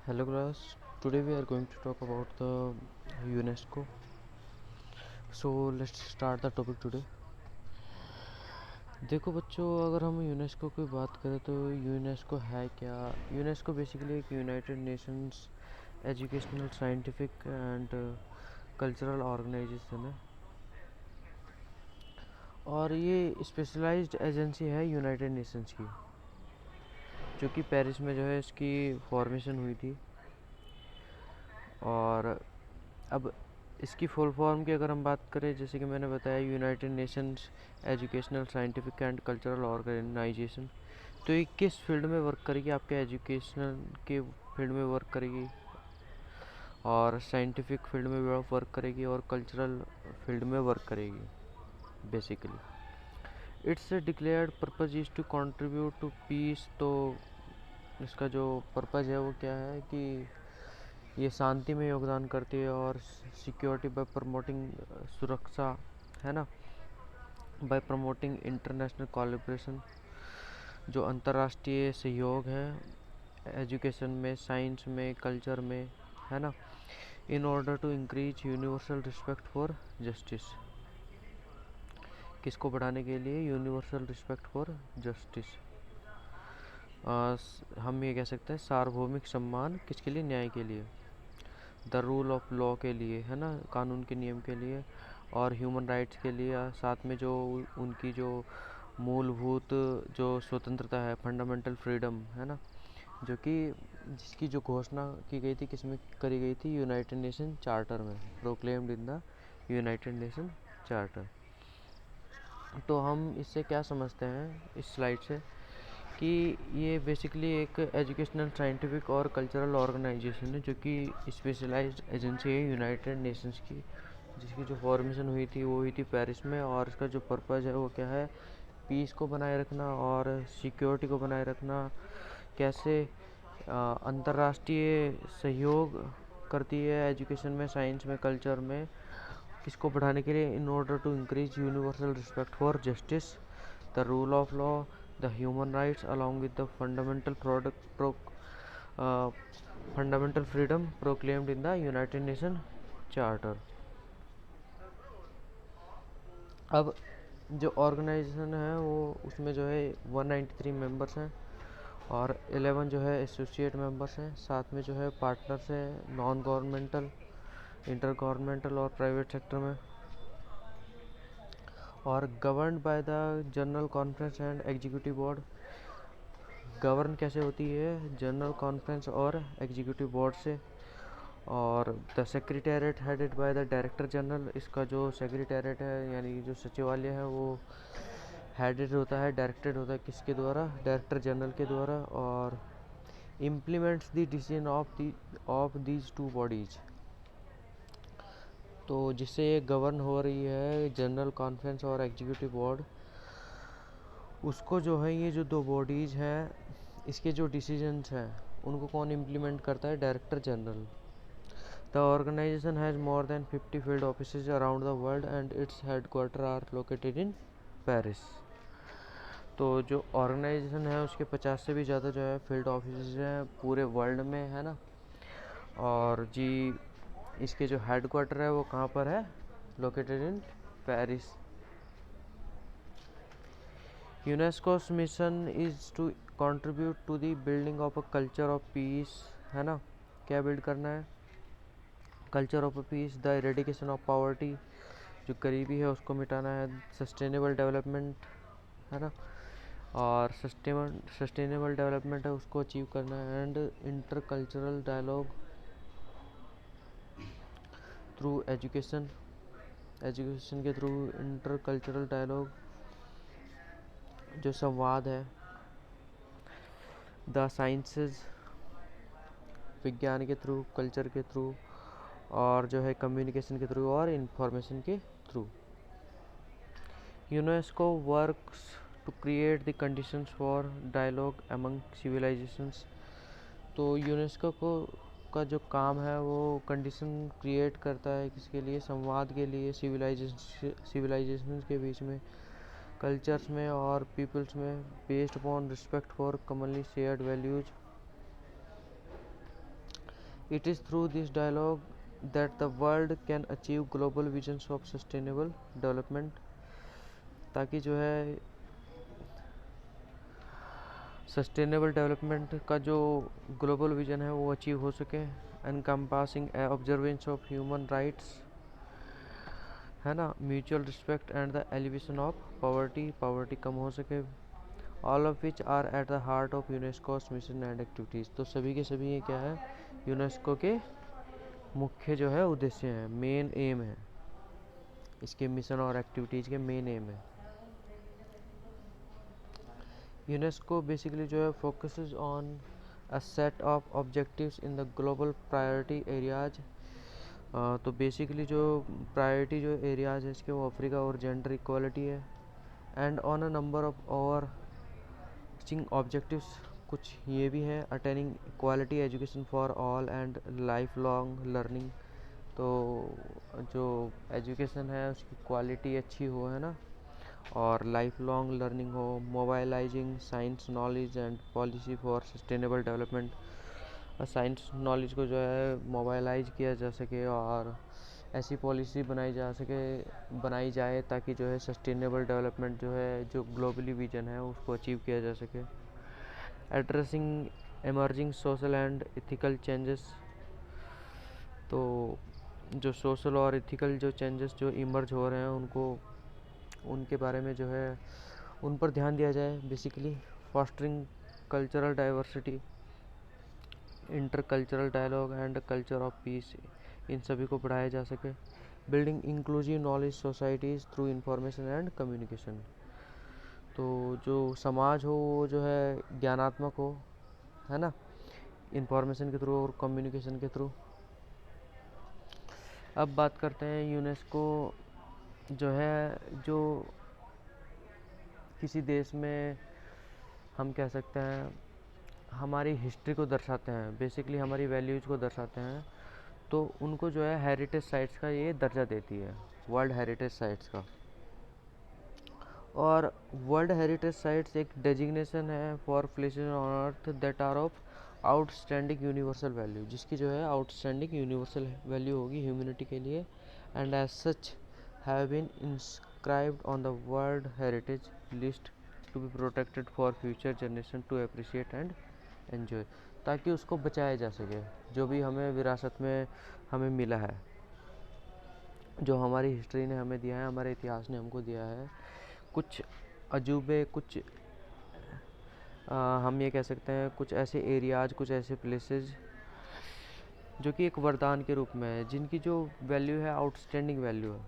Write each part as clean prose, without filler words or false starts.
Hello class, today we are going to talk about the UNESCO. So let's start the topic today. देखो बच्चों, अगर हम UNESCO की बात करें तो यूनेस्को है क्या? यूनेस्को बेसिकली एक United Nations Educational Scientific and Cultural Organization है और ये स्पेशलाइज्ड एजेंसी है यूनाइटेड नेशंस की, जो कि पेरिस में जो है इसकी फॉर्मेशन हुई थी। और अब इसकी फुल फॉर्म की अगर हम बात करें, जैसे कि मैंने बताया, United Nations Educational Scientific and Cultural Organization. तो ये किस फील्ड में वर्क करेगी? आपके एजुकेशनल के फील्ड में वर्क करेगी और साइंटिफिक फील्ड में वर्क करेगी और कल्चरल फील्ड में वर्क करेगी। Basically its declared purpose is to contribute to peace. तो इसका जो पर्पज़ है वो क्या है कि ये शांति में योगदान करती है और सिक्योरिटी बाय प्रमोटिंग, सुरक्षा है ना, बाय प्रमोटिंग इंटरनेशनल कोलैबोरेशन, जो अंतर्राष्ट्रीय सहयोग है एजुकेशन में, साइंस में, कल्चर में, है ना, in order to increase universal respect for justice. किसको बढ़ाने के लिए? Universal respect for justice. हम ये कह सकते हैं सार्वभौमिक सम्मान किसके लिए? न्याय के लिए। द रूल ऑफ लॉ के लिए, है ना, कानून के नियम के लिए, और ह्यूमन राइट्स के लिए, साथ में जो उनकी जो मूलभूत जो स्वतंत्रता है, फंडामेंटल फ्रीडम, है ना, जो कि जिसकी जो घोषणा की गई थी, किसमें करी गई थी? यूनाइटेड नेशन चार्टर में, proclaimed in the United nation charter. तो हम इससे क्या समझते हैं इस स्लाइड से कि ये बेसिकली एक एजुकेशनल साइंटिफिक और कल्चरल ऑर्गेनाइजेशन है, जो कि स्पेशलाइज्ड एजेंसी है यूनाइटेड नेशंस की, जिसकी जो फॉर्मेशन हुई थी वो हुई थी पेरिस में। और इसका जो पर्पज़ है वो क्या है? पीस को बनाए रखना और सिक्योरिटी को बनाए रखना। कैसे? अंतर्राष्ट्रीय सहयोग करती है एजुकेशन में, साइंस में, कल्चर में। किसको बढ़ाने के लिए? In order to increase universal respect for justice, the rule of law, the human rights, along with the fundamental freedom proclaimed in the United Nations Charter। अब जो ऑर्गेनाइजेशन है वो उसमें जो है 193 मेंबर्स हैं और 11 जो है एसोसिएट मेंबर्स हैं। साथ में जो है पार्टनर्स हैं नॉन गवर्नमेंटल, इंटर गवर्नमेंटल और प्राइवेट सेक्टर में। और governed by the general conference and executive board. Govern कैसे होती है? जनरल कॉन्फ्रेंस और एग्जीक्यूटिव बोर्ड से। और the secretariat headed by the director general. इसका जो सेक्रेटेरिएट है यानी जो सचिवालय है वो हेडेड होता है, डायरेक्टेड होता है किसके द्वारा? डायरेक्टर जनरल के द्वारा। और implements the decision of these two bodies. तो जिससे ये गवर्न हो रही है जनरल कॉन्फ्रेंस और एग्जीक्यूटिव बोर्ड, उसको जो है ये जो दो बॉडीज़ हैं इसके जो डिसीजंस हैं उनको कौन इम्प्लीमेंट करता है? Director general. The organization has more than 50 field offices around the world and its headquarter are located in Paris. तो जो ऑर्गेनाइजेशन है उसके 50 से भी ज़्यादा जो है फील्ड ऑफिसेज हैं पूरे वर्ल्ड में, है ना। और जी इसके जो हेडक्वार्टर है वो कहाँ पर है? Located in Paris. UNESCO's mission is to contribute to the building of a culture of peace, है ना। क्या बिल्ड करना है? Culture of peace, the eradication of poverty, जो गरीबी है उसको मिटाना है, सस्टेनेबल डेवलपमेंट, है ना, और सस्टेनेबल डेवलपमेंट है उसको अचीव करना है, and intercultural dialogue through education, education के थ्रू इंटर कल्चरल डायलॉग, जो संवाद है, द साइंसेस, विज्ञान के थ्रू, कल्चर के थ्रू, और जो है कम्युनिकेशन के थ्रू और इंफॉर्मेशन के through. UNESCO works to create the conditions for dialogue among civilizations. तो यूनेस्को को का जो काम है वो कंडीशन क्रिएट करता है किसके लिए? संवाद के लिए, सिविलाइजेशन के बीच में, कल्चर्स में और पीपल्स में, based upon respect for commonly shared values It is through this dialogue that the world can achieve global visions of sustainable development, ताकि जो है सस्टेनेबल डेवलपमेंट का जो ग्लोबल विजन है वो अचीव हो सके, encompassing observance of human rights, है ना, mutual respect and the elevation of poverty, poverty कम हो सके, all of which are at the heart of UNESCO mission and activities. तो सभी के सभी ये क्या है, यूनेस्को के मुख्य जो है उद्देश्य हैं, मेन एम है, इसके मिशन और एक्टिविटीज़ के मेन एम है। यूनेस्को बेसिकली जो है focuses on a set of objectives in the global priority areas. तो बेसिकली जो प्रायोरिटी जो एरियाज है इसके वो अफ्रीका और जेंडर इक्वालिटी है, and on a number of overarching objectives, कुछ ये भी है, attaining quality education for all and life long learning. तो जो एजुकेशन है उसकी क्वालिटी अच्छी हो, है ना, और लाइफ लॉन्ग लर्निंग हो, mobilizing science knowledge and policy for sustainable development. Science knowledge को जो है मोबाइलाइज किया जा सके और ऐसी पॉलिसी बनाई जाए ताकि जो है सस्टेनेबल डेवलपमेंट जो है, जो ग्लोबली विजन है उसको अचीव किया जा सके। Addressing emerging social and ethical changes, तो जो सोशल और इथिकल जो चेंजेस जो इमर्ज हो रहे हैं उनके बारे में जो है उन पर ध्यान दिया जाए। Basically fostering cultural diversity, intercultural dialogue and culture of peace, इन सभी को बढ़ाया जा सके। Building inclusive knowledge societies through information and communication, तो जो समाज हो वो जो है ज्ञानात्मक हो, है ना, इंफॉर्मेशन के थ्रू और कम्युनिकेशन के थ्रू। अब बात करते हैं यूनेस्को जो है, जो किसी देश में हम कह सकते हैं हमारी हिस्ट्री को दर्शाते हैं, बेसिकली हमारी वैल्यूज़ को दर्शाते हैं, तो उनको जो है हेरिटेज साइट्स का ये दर्जा देती है, वर्ल्ड हेरिटेज साइट्स का। और वर्ल्ड हेरिटेज साइट्स एक डेजिग्नेशन है for places on earth that are of outstanding universal value, जिसकी जो है आउटस्टैंडिंग यूनिवर्सल वैल्यू होगी ह्यूमैनिटी के लिए, and as such have been inscribed on the world heritage list to be protected for future generation to appreciate and enjoy, ताकि उसको बचाया जा सके, जो भी हमें विरासत में हमें मिला है, जो हमारी हिस्ट्री ने हमें दिया है, हमारे इतिहास ने हमको दिया है, कुछ अजूबे, कुछ हम ये कह सकते हैं कुछ ऐसे एरियाज, कुछ ऐसे प्लेसेस जो कि एक वरदान के रूप में है, जिनकी जो वैल्यू है आउटस्टैंडिंग वैल्यू है।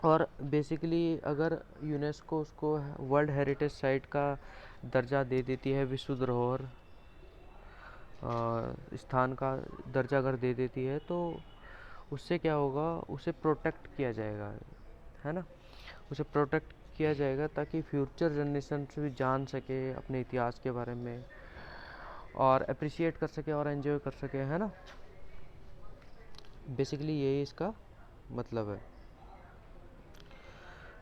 और बेसिकली अगर यूनेस्को उसको वर्ल्ड हेरिटेज साइट का दर्जा दे देती है, विश्व धरोहर स्थान का दर्जा अगर दे देती है, तो उससे क्या होगा, उसे प्रोटेक्ट किया जाएगा, है ना, उसे प्रोटेक्ट किया जाएगा ताकि फ्यूचर जनरेशन भी जान सके अपने इतिहास के बारे में और अप्रिशिएट कर सके और एंजॉय कर सके, है ना। बेसिकली यही इसका मतलब है।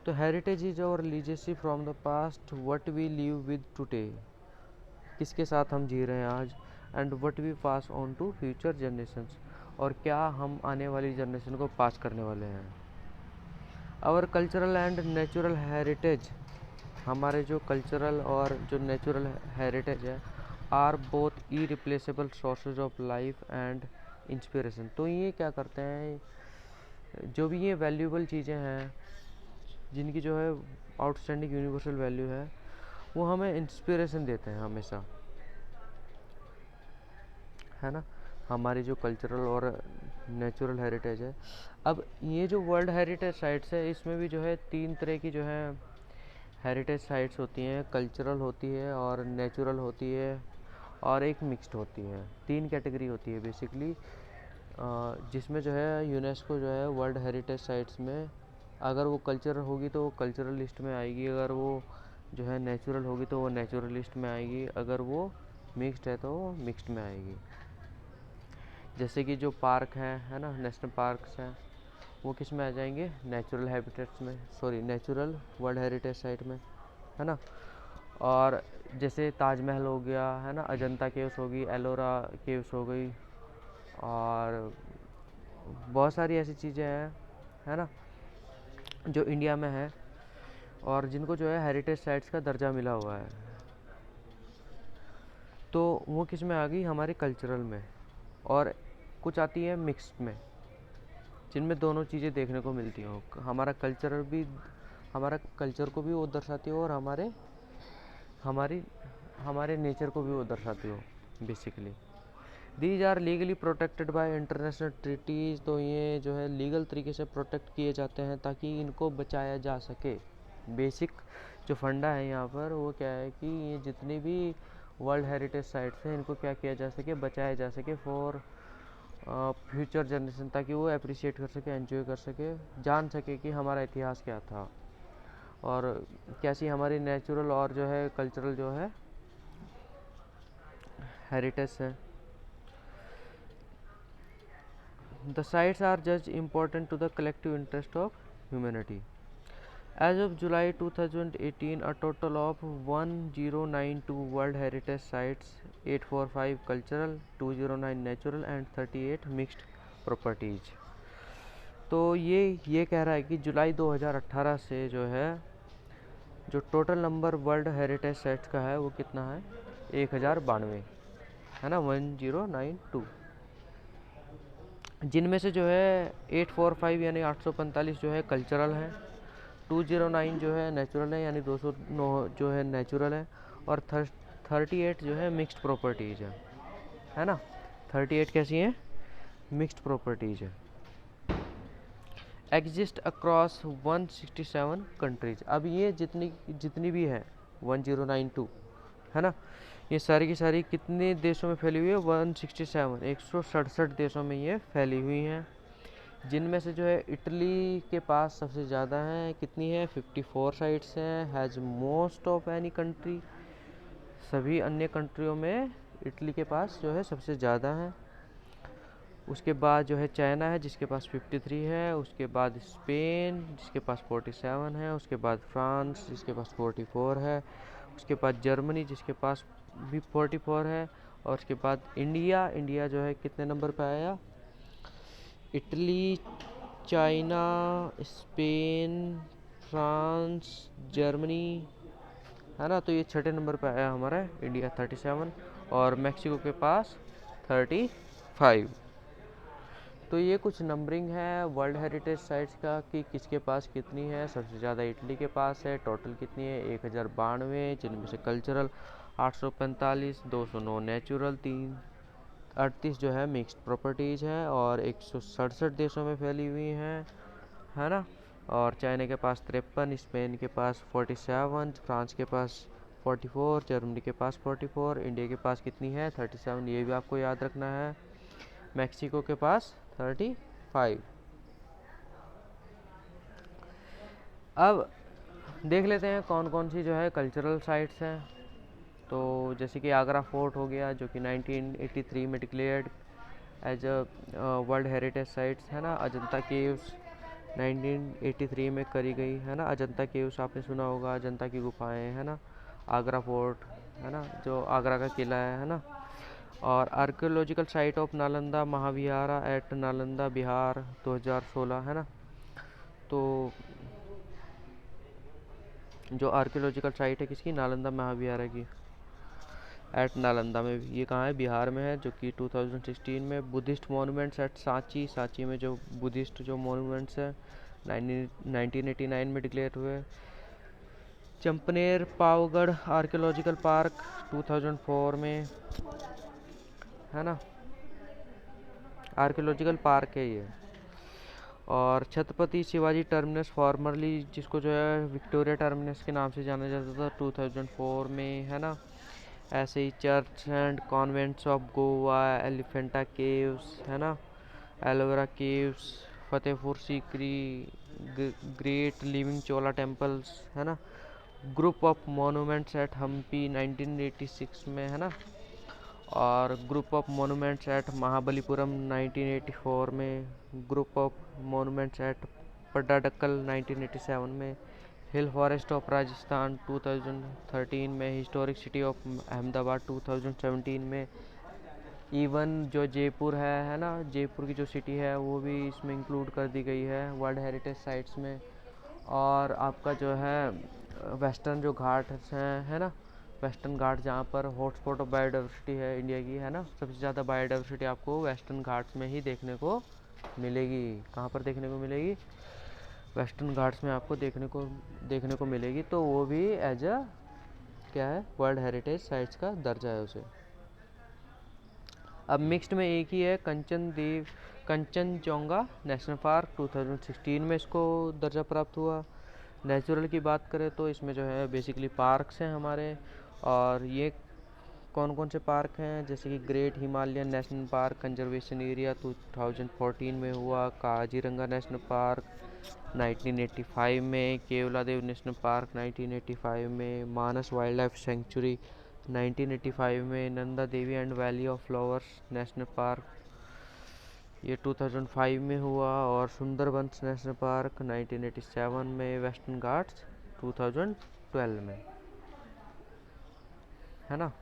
तो heritage is our legacy from the past, what we live with today, किसके साथ हम जी रहे हैं आज, and what we pass on to future generations, और क्या हम आने वाली जनरेशन को पास करने वाले हैं। Our cultural and natural heritage, हमारे जो कल्चरल और जो नेचुरल हेरिटेज है, are both irreplaceable sources of life and inspiration. तो ये क्या करते हैं, जो भी ये वैल्यूबल चीज़ें हैं जिनकी जो है आउटस्टैंडिंग यूनिवर्सल वैल्यू है, वो हमें इंस्पिरेशन देते हैं हमेशा, है ना, हमारी जो कल्चरल और नेचुरल हेरिटेज है। अब ये जो वर्ल्ड हेरिटेज साइट्स है, इसमें भी जो है 3 तरह की जो है हेरिटेज साइट्स होती हैं, कल्चरल होती है और नेचुरल होती है और एक मिक्स्ड होती है। 3 कैटेगरी होती है बेसिकली, जिसमें जो है यूनेस्को जो है वर्ल्ड हेरिटेज साइट्स में अगर वो कल्चरल होगी तो वो कल्चरल लिस्ट में आएगी, अगर वो जो है नेचुरल होगी तो वो नेचुरल लिस्ट में आएगी, अगर वो मिक्स्ड है तो वो मिक्स्ड में आएगी। जैसे कि जो पार्क हैं, है ना, नेशनल पार्क्स हैं, वो किस में आ जाएंगे, नेचुरल हैबिटेट्स में, sorry natural world heritage site में, है ना। और जैसे ताजमहल हो गया, है ना, अजंता केव्स होगी, एलोरा केव्स हो गई, और बहुत सारी ऐसी चीज़ें हैं, है ना, जो इंडिया में है और जिनको जो है हेरिटेज साइट्स का दर्जा मिला हुआ है। तो वो किस में आ गई, हमारे कल्चरल में, और कुछ आती है मिक्स्ड में, जिनमें दोनों चीज़ें देखने को मिलती हों। हमारा कल्चर को भी वो दर्शाती हो और हमारी हमारे नेचर को भी वो दर्शाती हो basically. These are legally protected by international treaties. तो ये जो है लीगल तरीके से प्रोटेक्ट किए जाते हैं ताकि इनको बचाया जा सके। बेसिक जो फंडा है यहाँ पर वो क्या है कि ये जितनी भी वर्ल्ड हेरिटेज साइट्स हैं इनको क्या किया जा सके, बचाया जा सके फॉर फ्यूचर जनरेशन, ताकि वो अप्रिशिएट कर सके, एंजॉय कर सके, जान सके कि हमारा इतिहास क्या था और कैसी हमारी नेचुरल और जो है कल्चरल जो है हेरिटेज है। The sites are judged important to the collective interest of humanity. As of July 2018, a total of 1092 World Heritage Sites, 845 cultural, 209 natural and 38 mixed properties. तो ये कह रहा है कि जुलाई 2018 से जो है जो total number world heritage sites का है वो कितना है, 1092 है ना, 1092, जिनमें से जो है 845 यानी 845 जो है कल्चरल है, 209 जो है नेचुरल है यानी 209 जो है नेचुरल है, और 38 जो है मिक्स्ड प्रॉपर्टीज़ है ना। 38 कैसी हैं, मिक्स्ड प्रॉपर्टीज़ है। Exist across 167 countries. अब ये जितनी भी है 1092 है ना, ये सारी की सारी कितने देशों में फैली हुई है, 167, 167 देशों में ये फैली हुई हैं, जिनमें से जो है इटली के पास सबसे ज़्यादा है, कितनी है, 54 साइट्स हैं, has most of any country. सभी अन्य कंट्रियों में इटली के पास जो है सबसे ज़्यादा है। उसके बाद जो है चाइना है जिसके पास 53 है, उसके बाद स्पेन जिसके पास 47 है, उसके बाद फ्रांस जिसके पास 44 है, उसके बाद जर्मनी जिसके पास भी 44 है, और उसके बाद इंडिया जो है कितने नंबर पे आया, Italy, China, Spain, France, Germany, है ना, तो ये छठे नंबर पे आया हमारा इंडिया 37, और मैक्सिको के पास 35। तो ये कुछ नंबरिंग है वर्ल्ड हेरिटेज साइट्स का कि किसके पास कितनी है। सबसे ज़्यादा इटली के पास है, टोटल कितनी है, 1092, जिनमें से कल्चरल 845, 209 नेचुरल, 338 जो है मिक्स्ड प्रॉपर्टीज़ है, और 167 देशों में फैली हुई हैं, है ना। और चाइना के पास 53, स्पेन के पास 47, फ्रांस के पास 44, जर्मनी के पास 44, इंडिया के पास कितनी है, 37, ये भी आपको याद रखना है, मैक्सिको के पास 35। अब देख लेते हैं कौन कौन सी जो है कल्चरल साइट्स हैं। तो जैसे कि आगरा फोर्ट हो गया जो कि 1983 में declared as a world heritage sites, है ना। अजंता केव्स 1983 में करी गई, है ना। अजंता केव्स आपने सुना होगा, अजंता की गुफाएं, है ना। आगरा फोर्ट, है ना, जो आगरा का किला है ना। और archaeological site of Nalanda Mahavihara at Nalanda Bihar 2016, है ना। तो जो आर्कियोलॉजिकल साइट है किसकी, नालंदा महाविहारा की, एट नालंदा में, ये कहाँ है, बिहार में है, जो कि 2016 में। बुद्धिस्ट मोनूमेंट्स एट सांची में जो बुद्धिस्ट जो मोनूमेंट्स हैं 1989 में डिक्लेयर हुए। चंपनेर पावगढ़ आर्कियोलॉजिकल पार्क 2004 में, है ना, आर्कियोलॉजिकल पार्क है ये। और छत्रपति शिवाजी टर्मिनस फॉर्मरली जिसको जो है विक्टोरिया टर्मिनस के नाम से जाना जाता था 2004 में, है ना। ऐसे ही church and convents of Goa, Elephanta caves, है ना, Ellora caves, Fatehpur Sikri, great living Chola temples, है ना। Group of monuments at Hampi 1986 में, है ना। और group of monuments at Mahabalipuram 1984 में, group of monuments at Pattadakal 1987 में, हिल फॉरेस्ट ऑफ राजस्थान 2013 में, हिस्टोरिक सिटी ऑफ अहमदाबाद 2017 में, इवन जो जयपुर है ना, जयपुर की जो सिटी है वो भी इसमें इंक्लूड कर दी गई है वर्ल्ड हेरिटेज साइट्स में। और आपका जो है वेस्टर्न जो घाट हैं है ना, वेस्टर्न घाट जहाँ पर हॉटस्पॉट ऑफ बायोडाइवर्सिटी है इंडिया की, है ना, सबसे ज़्यादा बायोडाइवर्सिटी आपको वेस्टर्न घाट्स में ही देखने को मिलेगी। कहाँ पर देखने को मिलेगी? वेस्टर्न घाट्स में आपको देखने को मिलेगी। तो वो भी एज अ क्या है, वर्ल्ड हेरिटेज साइट्स का दर्जा है उसे। अब मिक्स्ड में एक ही है, कंचनजंगा नेशनल पार्क 2016 में इसको दर्जा प्राप्त हुआ। नेचुरल की बात करें तो इसमें जो है बेसिकली पार्क्स हैं हमारे, और ये कौन कौन से पार्क हैं, जैसे कि great Himalayan national park conservation area 2014 में हुआ, काजीरंगा नेशनल पार्क 1985 में, केवलादेव नेशनल पार्क 1985 में, मानस वाइल्ड लाइफ सेंचुरी 1985 में, Nanda Devi and valley of flowers national park ये 2005 में हुआ, और सुंदरबंस नेशनल पार्क 1987 में, वेस्टर्न घाट्स 2012 में, है ना।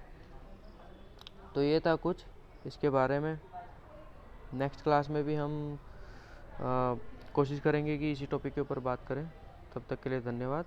तो ये था कुछ इसके बारे में। नेक्स्ट क्लास में भी हम कोशिश करेंगे कि इसी टॉपिक के ऊपर बात करें। तब तक के लिए धन्यवाद।